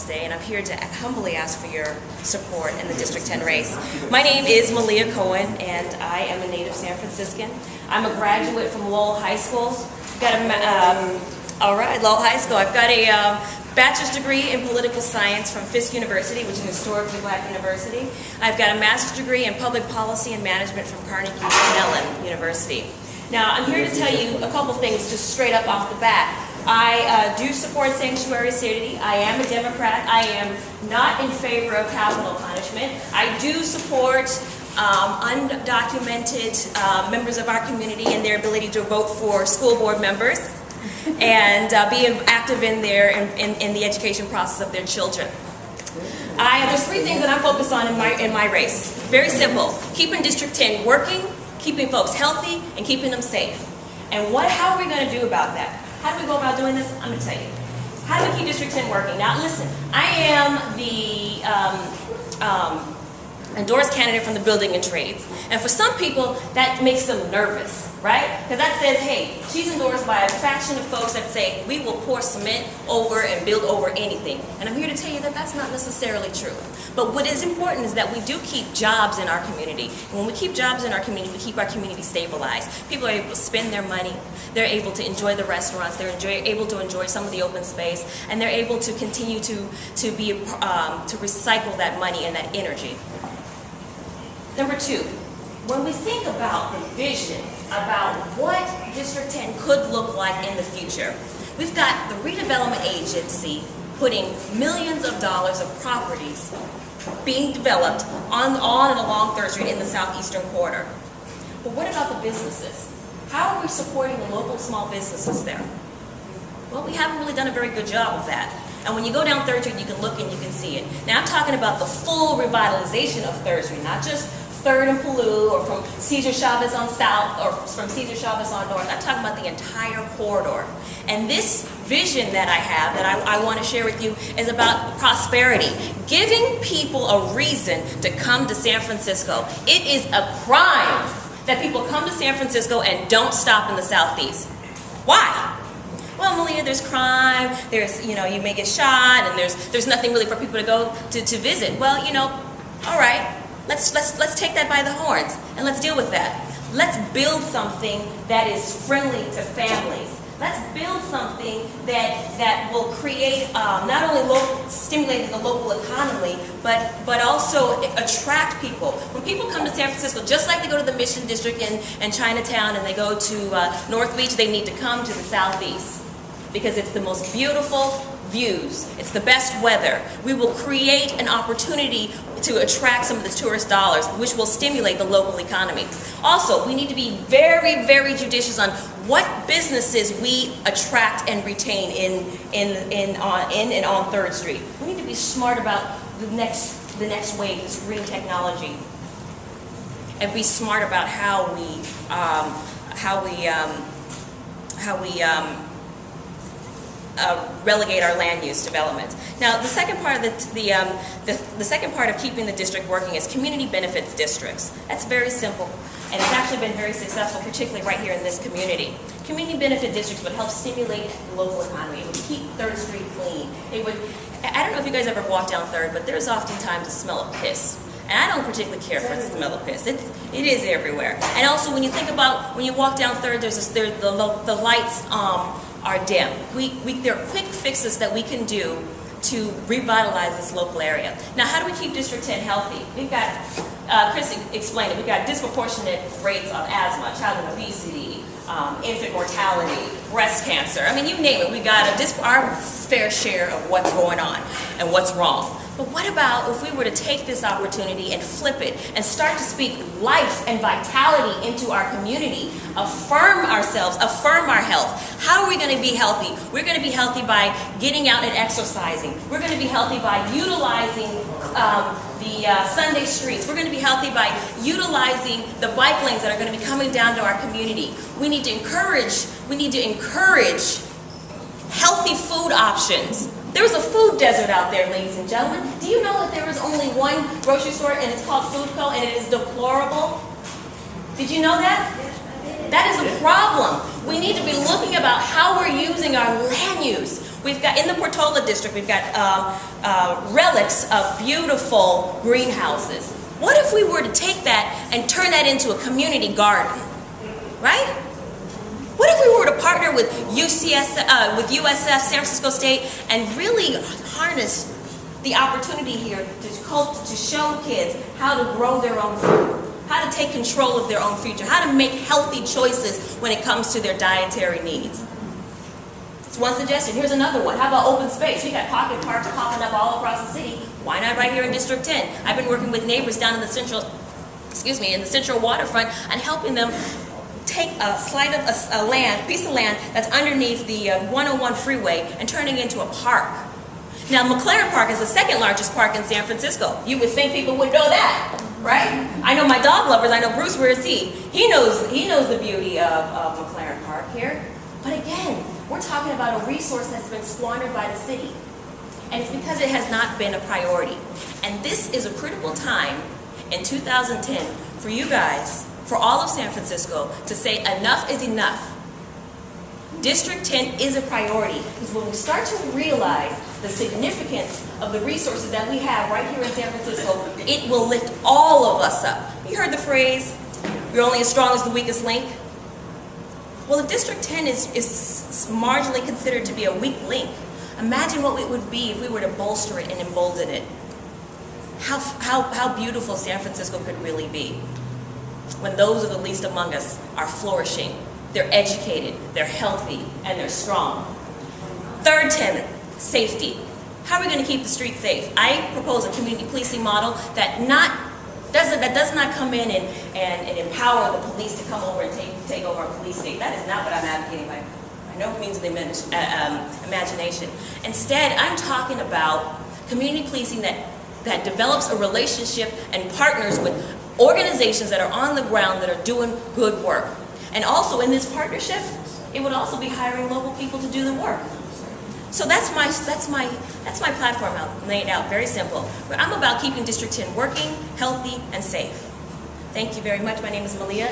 today, and I'm here to humbly ask for your support in the District 10 race. My name is Malia Cohen, and I am a native San Franciscan. I'm a graduate from Lowell High School. Lowell High School. I've got a bachelor's degree in political science from Fisk University, which is a historically black university. I've got a master's degree in public policy and management from Carnegie Mellon University. Now, I'm here to tell you a couple things just straight up off the bat. I do support sanctuary city. I am a Democrat. I am not in favor of capital punishment. I do support undocumented members of our community and their ability to vote for school board members and be active in the education process of their children. There's three things that I'm focused on in my race. Very simple: keeping District 10 working, keeping folks healthy, and keeping them safe. And how are we going to do about that? How do we go about doing this? I'm going to tell you. How do we keep District 10 working? Now listen, I am the endorsed candidate from the building and trades. And for some people, that makes them nervous, right? Because that says, hey, she's endorsed by a faction of folks that say, we will pour cement over and build over anything. And I'm here to tell you that that's not necessarily true. But what is important is that we do keep jobs in our community. And when we keep jobs in our community, we keep our community stabilized. People are able to spend their money. They're able to enjoy the restaurants. They're able to enjoy some of the open space. And they're able to continue to recycle that money and that energy. Number two, when we think about the vision about what District 10 could look like in the future, we've got the redevelopment agency putting millions of dollars of properties being developed on and along 3rd Street in the southeastern corridor. But what about the businesses? How are we supporting the local small businesses there? Well, we haven't really done a very good job of that. And when you go down 3rd Street, you can look and you can see it. Now, I'm talking about the full revitalization of 3rd Street, not just 3rd and Palouse, or from Cesar Chavez on South, or from Cesar Chavez on North. I'm talking about the entire corridor. And this vision that I have, that I want to share with you, is about prosperity. Giving people a reason to come to San Francisco. It is a crime that people come to San Francisco and don't stop in the Southeast. Why? Well, Malia, there's crime, there's, you may get shot, and there's nothing really for people to go to visit. Well, all right. Let's take that by the horns and let's deal with that. Let's build something that is friendly to families. Let's build something that will create not only stimulating the local economy, but also attract people. When people come to San Francisco, just like they go to the Mission District and Chinatown, and they go to North Beach, they need to come to the Southeast because it's the most beautiful views. It's the best weather. We will create an opportunity to attract some of the tourist dollars, which will stimulate the local economy. Also, we need to be very, very judicious on what businesses we attract and retain in and on 3rd Street. We need to be smart about the next wave, this green technology, and be smart about how we relegate our land use development. Now, the second part of the second part of keeping the district working is community benefits districts. That's very simple, and it's actually been very successful, particularly right here in this community. Community benefit districts would help stimulate the local economy. It would keep 3rd Street clean. I don't know if you guys ever walk down 3rd, but there's oftentimes a smell of piss. And I don't particularly care for the smell of piss. It is everywhere. And also, when you think about when you walk down 3rd, the lights are dim. There are quick fixes that we can do to revitalize this local area. Now, how do we keep District 10 healthy? We've got, Chris explained it, we've got disproportionate rates of asthma, childhood obesity, infant mortality, breast cancer. I mean, you name it. We got our fair share of what's going on and what's wrong. But what about if we were to take this opportunity and flip it and start to speak life and vitality into our community, affirm ourselves, affirm our health? How are we going to be healthy? We're going to be healthy by getting out and exercising. We're going to be healthy by utilizing the Sunday streets. We're going to be healthy by utilizing the bike lanes that are going to be coming down to our community. We need to encourage healthy food options. There's a food desert out there, ladies and gentlemen. Do you know that there is only one grocery store and it's called Foodco and it is deplorable? Did you know that? That is a problem. We need to be looking about how we're using our land use. We've got, in the Portola district, we've got relics of beautiful greenhouses. What if we were to take that and turn that into a community garden, right? What if we were to partner with USF, San Francisco State, and really harness the opportunity here to show kids how to grow their own food, how to take control of their own future, how to make healthy choices when it comes to their dietary needs. It's one suggestion. Here's another one. How about open space? We got pocket parks popping up all across the city. Why not right here in District 10? I've been working with neighbors down in the central waterfront and helping them take a slice of a piece of land that's underneath the 101 freeway and turning it into a park. Now, McLaren Park is the second largest park in San Francisco. You would think people would know that, right? I know my dog lovers. I know Bruce, where is he? He knows the beauty of McLaren Park here. But again, we're talking about a resource that's been squandered by the city. And it's because it has not been a priority. And this is a critical time in 2010 for you guys, for all of San Francisco, to say enough is enough. District 10 is a priority, because when we start to realize the significance of the resources that we have right here in San Francisco, it will lift all of us up. You heard the phrase, you're only as strong as the weakest link? Well, if District 10 is marginally considered to be a weak link, imagine what it would be if we were to bolster it and embolden it. How beautiful San Francisco could really be when those of the least among us are flourishing. They're educated, they're healthy, and they're strong. Third tenet, safety. How are we going to keep the streets safe? I propose a community policing model that does not come in and empower the police to come over and take over our police state. That is not what I'm advocating by no means of the imagination. Instead, I'm talking about community policing that develops a relationship and partners with organizations that are on the ground that are doing good work. And also in this partnership, it would also be hiring local people to do the work. So that's my platform laid out, very simple. I'm about keeping District 10 working, healthy, and safe. Thank you very much. My name is Malia.